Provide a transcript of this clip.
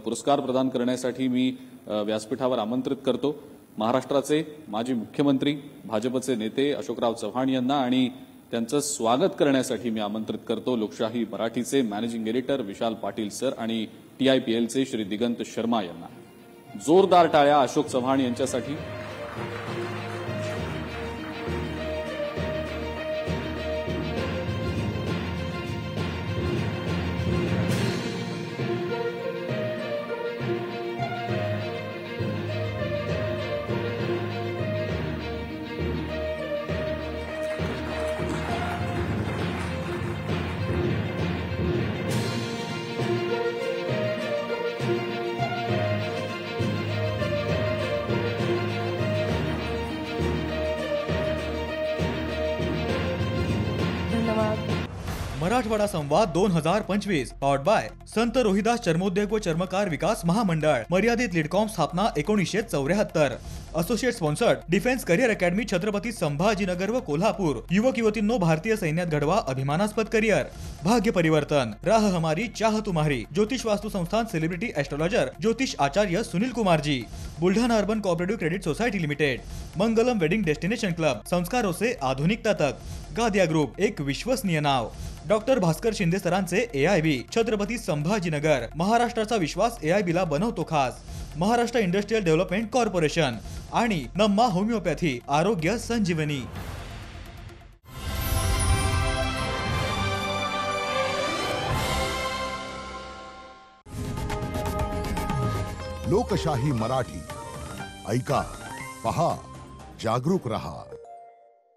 पुरस्कार प्रदान करण्यासाठी मी व्यासपीठावर आमंत्रित करतो महाराष्ट्राचे माजी मुख्यमंत्री भाजपचे नेते अशोकराव चव्हाण यांना आणि त्यांचं स्वागत करण्यासाठी मी आमंत्रित करतो लोकशाही मराठीचे managing editor Vishal Patil sir आणि TIPLचे श्री दिगंत शर्मा यांना। जोरदार टाळ्या अशोक चव्हाण यांच्यासाठी। मराठवाडा संवाद 2025 पॉवर्ड बाय संत रोहिदास चर्मोद्योग व चर्मकार विकास महामंडळ मर्यादित लीडकॉम स्थापना 1974 associate sponsored defence career academy Chhatrapati Sambhajinagar व कोल्हापूर युवक युवतींनो भारतीय सैन्यात घडवा अभिमानास्पद करिअर भाग्य परिवर्तन राह हमारी चाह तुम्हारी ज्योतिष वास्तु संस्थान सेलिब्रिटी एस्ट्रोलॉजर ज्योतिष Acharya Sunil Kumar ji Buldhana urban cooperative credit society limited Mangalam wedding destination club संस्कारों से आधुनिकता तक गादिया ग्रुप एक विश्वसनीय नाव डॉक्टर भास्कर शिंदे सरांचे AIB छत्रपती संभाजीनगर महाराष्ट्राचा विश्वास AIB ला बनवतो खास महाराष्ट्र इंडस्ट्रियल डेव्हलपमेंट कॉर्पोरेशन आणि नम्मा होमिओपॅथी आरोग्य संजीवनी। लोकशाही मराठी ऐका पहा जागरूक रहा।